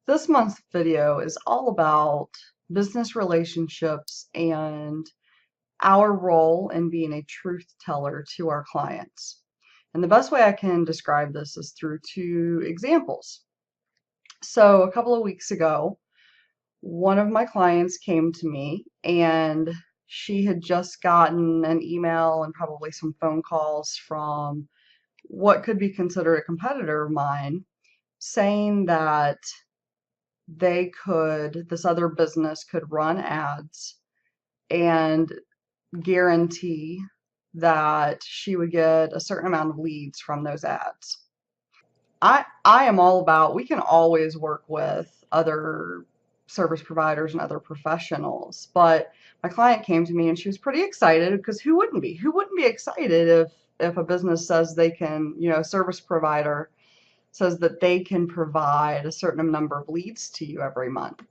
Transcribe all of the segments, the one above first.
This month's video is all about business relationships and our role in being a truth teller to our clients. And the best way I can describe this is through two examples. So, a couple of weeks ago, one of my clients came to me and she had just gotten an email and probably some phone calls from what could be considered a competitor of mine saying that this other business could run ads and guarantee that she would get a certain amount of leads from those ads. I am all about, we can always work with other service providers and other professionals, but my client came to me and she was pretty excited because who wouldn't be? Who wouldn't be excited if a business says they can, a service provider says that they can provide a certain number of leads to you every month.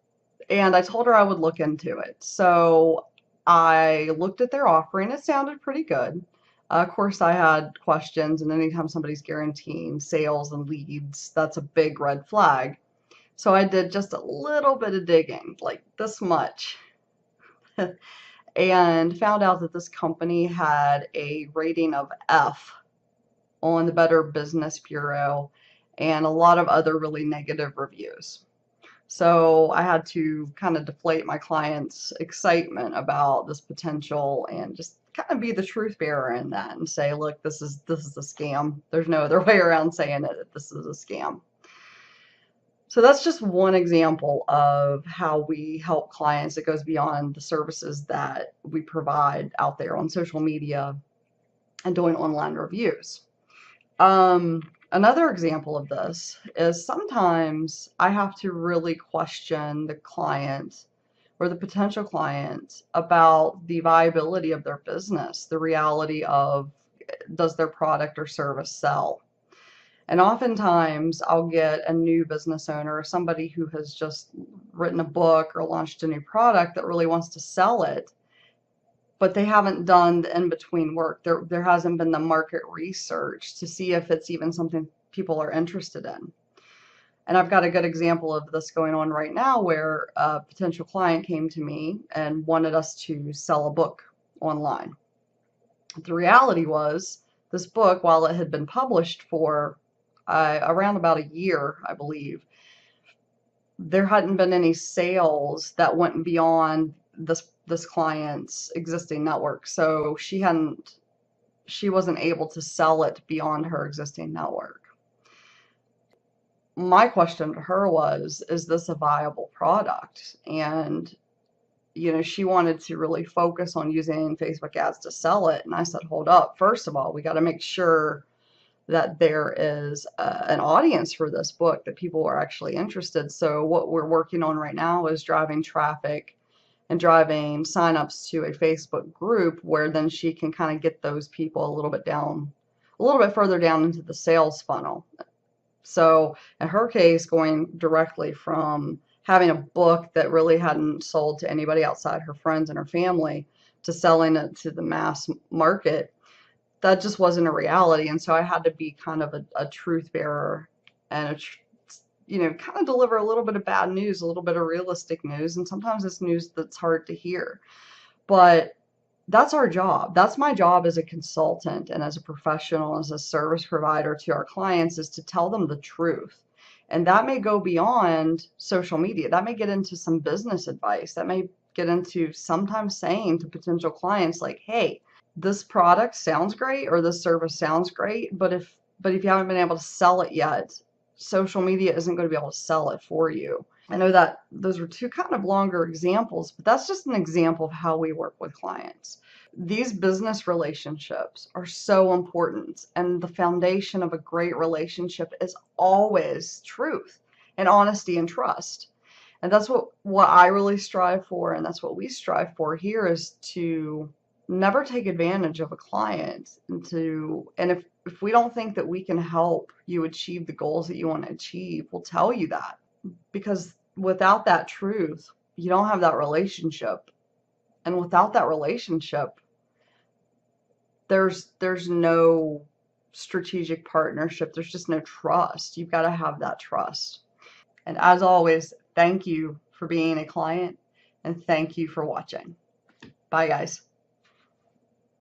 And I told her I would look into it. So I looked at their offering. It sounded pretty good. Of course, I had questions, and anytime somebody's guaranteeing sales and leads, that's a big red flag. So I did just a little bit of digging, like this much, and found out that this company had a rating of F on the Better Business Bureau and a lot of other really negative reviews. So I had to kind of deflate my client's excitement about this potential and just kind of be the truth bearer in that and say, look, this is a scam. There's no other way around saying it, that this is a scam. So that's just one example of how we help clients. It goes beyond the services that we provide out there on social media and doing online reviews. Another example of this is sometimes I have to really question the client or the potential client about the viability of their business, the reality of does their product or service sell? And oftentimes I'll get a new business owner or somebody who has just written a book or launched a new product that really wants to sell it, but they haven't done the in-between work. There hasn't been the market research to see if it's even something people are interested in. And I've got a good example of this going on right now where a potential client came to me and wanted us to sell a book online. The reality was this book, while it had been published for around about a year, I believe, there hadn't been any sales that went beyond this client's existing network. So she wasn't able to sell it beyond her existing network. My question to her was, is this a viable product? And she wanted to really focus on using Facebook ads to sell it. And I said, hold up. First of all, we got to make sure that there is an audience for this book, that people are actually interested. So what we're working on right now is driving traffic and driving signups to a Facebook group where then she can kind of get those people a little bit further down into the sales funnel. So in her case, going directly from having a book that really hadn't sold to anybody outside her friends and her family to selling it to the mass market, that just wasn't a reality. And so I had to be kind of a truth bearer and kind of deliver a little bit of bad news, a little bit of realistic news. And sometimes it's news that's hard to hear, but that's our job. That's my job as a consultant and as a professional, as a service provider to our clients, is to tell them the truth. And that may go beyond social media. That may get into some business advice. That may get into sometimes saying to potential clients like, hey, this product sounds great or this service sounds great, but if you haven't been able to sell it yet, social media isn't going to be able to sell it for you. I know that those were two kind of longer examples, but that's just an example of how we work with clients. These business relationships are so important, and the foundation of a great relationship is always truth and honesty and trust. And that's what I really strive for, and that's what we strive for here, is to never take advantage of a client, and if we don't think that we can help you achieve the goals that you want to achieve, we'll tell you that, because without that truth, you don't have that relationship. And without that relationship, there's no strategic partnership. There's just no trust. You've got to have that trust. And as always, thank you for being a client and thank you for watching. Bye, guys.